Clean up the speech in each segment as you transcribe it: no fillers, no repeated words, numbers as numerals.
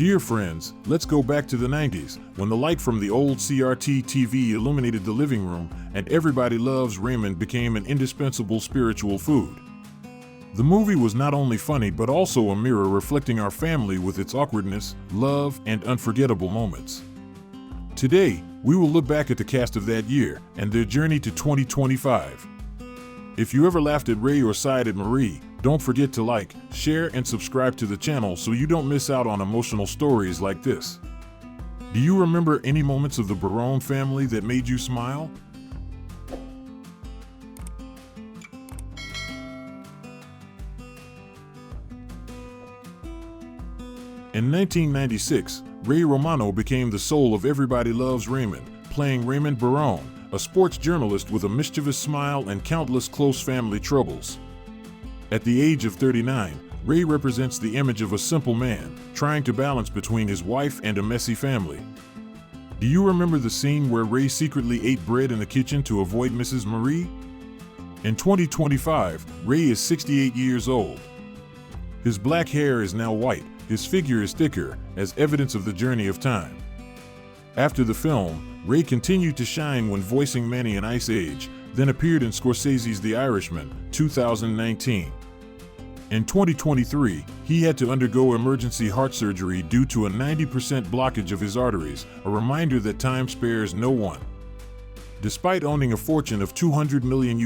Dear friends, let's go back to the 90s, when the light from the old CRT TV illuminated the living room and Everybody Loves Raymond became an indispensable spiritual food. The movie was not only funny but also a mirror reflecting our family with its awkwardness, love, and unforgettable moments. Today, we will look back at the cast of that year and their journey to 2025. If you ever laughed at Ray or sighed at Marie, don't forget to like, share, and subscribe to the channel so you don't miss out on emotional stories like this. Do you remember any moments of the Barone family that made you smile? In 1996, Ray Romano became the soul of Everybody Loves Raymond, playing Raymond Barone, a sports journalist with a mischievous smile and countless close family troubles. At the age of 39, Ray represents the image of a simple man, trying to balance between his wife and a messy family. Do you remember the scene where Ray secretly ate bread in the kitchen to avoid Mrs. Marie? In 2025, Ray is 68 years old. His black hair is now white, his figure is thicker, as evidence of the journey of time. After the film, Ray continued to shine when voicing Manny in Ice Age, then appeared in Scorsese's The Irishman, 2019. In 2023, he had to undergo emergency heart surgery due to a 90% blockage of his arteries, a reminder that time spares no one. Despite owning a fortune of $200 million,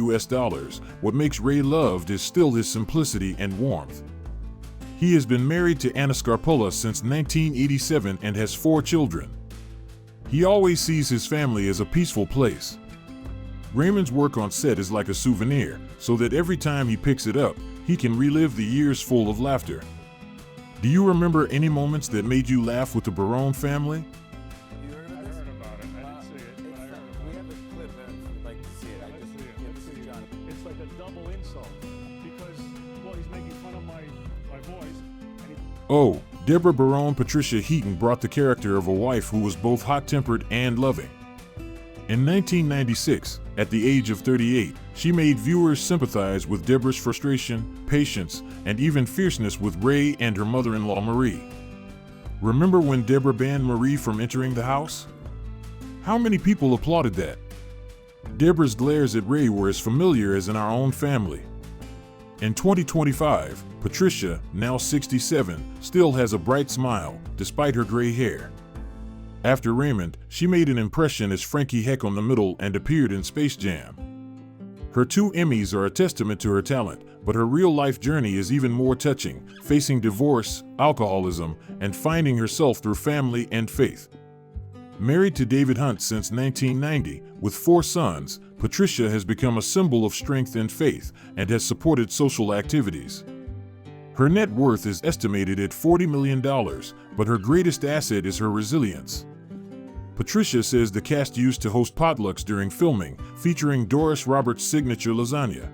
what makes Ray loved is still his simplicity and warmth. He has been married to Anna Scarpola since 1987 and has 4 children. He always sees his family as a peaceful place. Raymond's work on set is like a souvenir, so that every time he picks it up, he can relive the years full of laughter. Do you remember any moments that made you laugh with the Barone family? I heard about it. I didn't see it, but I heard about it. We have a clip if you'd like to see it. Let's see it. It's like a double insult because, well, he's making fun of my voice. And he... Oh, Debra Barone Patricia Heaton brought the character of a wife who was both hot-tempered and loving. In 1996, at the age of 38, she made viewers sympathize with Debra's frustration, patience, and even fierceness with Ray and her mother-in-law Marie. Remember when Debra banned Marie from entering the house? How many people applauded that? Debra's glares at Ray were as familiar as in our own family. In 2025, Patricia, now 67, still has a bright smile, despite her gray hair. After Raymond, she made an impression as Frankie Heck on the Middle and appeared in Space Jam. Her 2 Emmys are a testament to her talent, but her real-life journey is even more touching, facing divorce, alcoholism, and finding herself through family and faith. Married to David Hunt since 1990, with 4 sons, Patricia has become a symbol of strength and faith and has supported social activities. Her net worth is estimated at $40 million, but her greatest asset is her resilience. Patricia says the cast used to host potlucks during filming, featuring Doris Roberts' signature lasagna.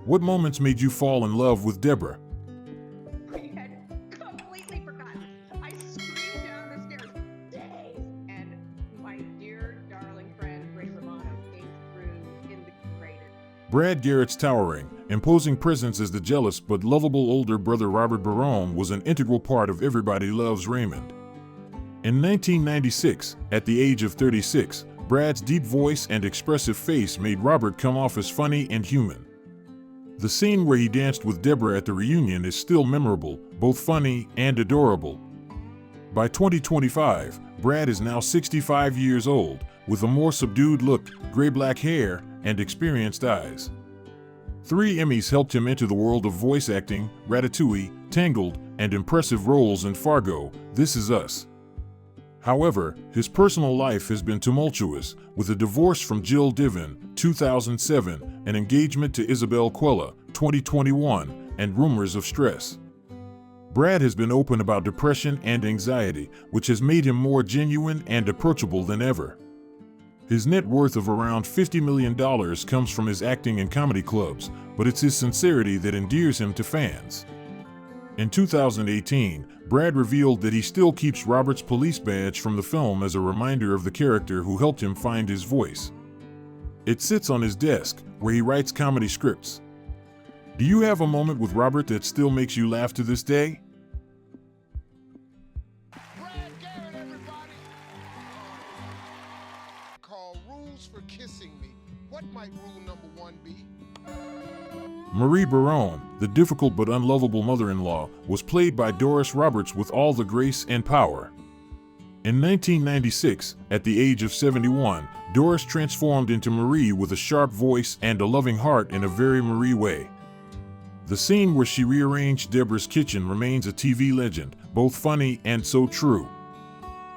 What moments made you fall in love with Debra? I had completely forgotten. I screamed down the stairs, Dave! And my dear, darling friend, Ray Romano, came through in the crater. Brad Garrett's towering, imposing presence as the jealous but lovable older brother Robert Barone was an integral part of Everybody Loves Raymond. In 1996, at the age of 36, Brad's deep voice and expressive face made Robert come off as funny and human. The scene where he danced with Debra at the reunion is still memorable, both funny and adorable. By 2025, Brad is now 65 years old, with a more subdued look, gray-black hair, and experienced eyes. 3 Emmys helped him enter the world of voice acting, Ratatouille, Tangled, and impressive roles in Fargo, This Is Us. However, his personal life has been tumultuous, with a divorce from Jill Divin, 2007, an engagement to Isabel Quella, 2021, and rumors of stress. Brad has been open about depression and anxiety, which has made him more genuine and approachable than ever. His net worth of around $50 million comes from his acting in comedy clubs, but it's his sincerity that endears him to fans. In 2018, Brad revealed that he still keeps Robert's police badge from the film as a reminder of the character who helped him find his voice. It sits on his desk, where he writes comedy scripts. Do you have a moment with Robert that still makes you laugh to this day? Garrett, everybody. Called Rules for Kissing Me. What might rule number 1 be? Marie Barone, the difficult but unlovable mother-in-law, was played by Doris Roberts with all the grace and power. In 1996, at the age of 71, Doris transformed into Marie with a sharp voice and a loving heart in a very Marie way. The scene where she rearranged Debra's kitchen remains a TV legend, both funny and so true.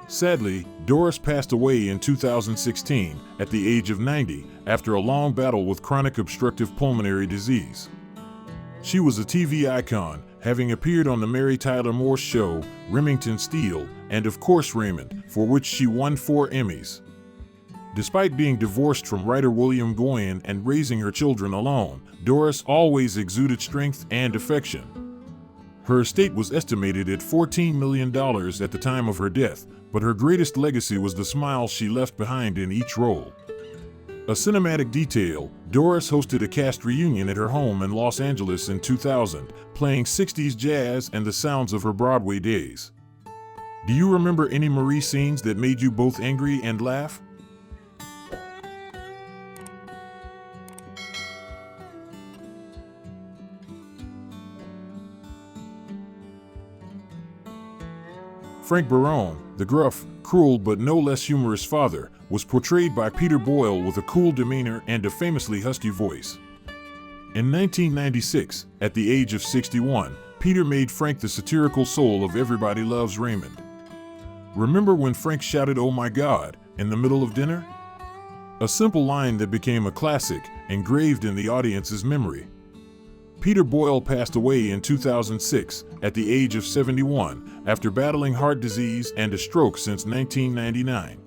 Sadly, Doris passed away in 2016 at the age of 90 after a long battle with chronic obstructive pulmonary disease. She was a TV icon, having appeared on the Mary Tyler Moore Show, Remington Steele, and of course Raymond, for which she won 4 Emmys. Despite being divorced from writer William Goyen and raising her children alone, Doris always exuded strength and affection. Her estate was estimated at $14 million at the time of her death, but her greatest legacy was the smile she left behind in each role. A cinematic detail, Doris hosted a cast reunion at her home in Los Angeles in 2000, playing 60s jazz and the sounds of her Broadway days. Do you remember any Marie scenes that made you both angry and laugh? Frank Barone, the gruff, cruel but no less humorous father, was portrayed by Peter Boyle with a cool demeanor and a famously husky voice. In 1996, at the age of 61, Peter made Frank the satirical soul of Everybody Loves Raymond. Remember when Frank shouted, "Oh my God," in the middle of dinner? A simple line that became a classic, engraved in the audience's memory. Peter Boyle passed away in 2006 at the age of 71 after battling heart disease and a stroke since 1999.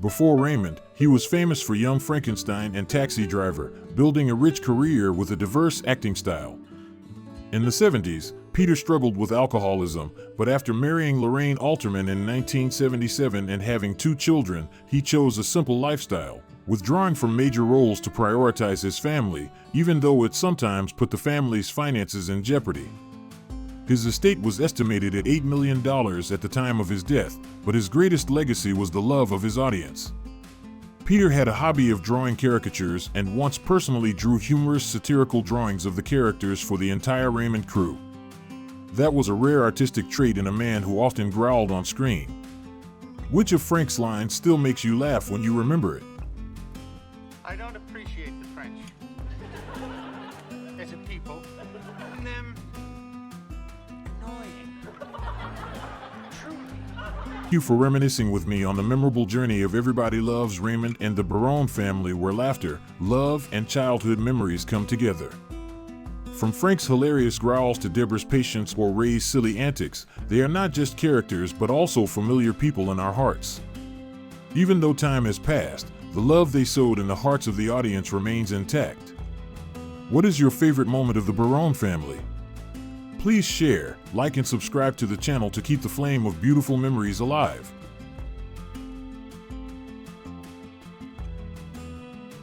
Before Raymond, he was famous for Young Frankenstein and Taxi Driver, building a rich career with a diverse acting style. In the 70s, Peter struggled with alcoholism, but after marrying Lorraine Alterman in 1977 and having 2 children, he chose a simple lifestyle, withdrawing from major roles to prioritize his family, even though it sometimes put the family's finances in jeopardy. His estate was estimated at $8 million at the time of his death, but his greatest legacy was the love of his audience. Peter had a hobby of drawing caricatures and once personally drew humorous satirical drawings of the characters for the entire Raymond crew. That was a rare artistic trait in a man who often growled on screen. Which of Frank's lines still makes you laugh when you remember it? I don't appreciate the French as a people. And them annoying. Truly. Thank you for reminiscing with me on the memorable journey of Everybody Loves Raymond and the Barone family, where laughter, love, and childhood memories come together. From Frank's hilarious growls to Debra's patience or Ray's silly antics, they are not just characters but also familiar people in our hearts. Even though time has passed, the love they sowed in the hearts of the audience remains intact. What is your favorite moment of the Barone family? Please share, like, and subscribe to the channel to keep the flame of beautiful memories alive.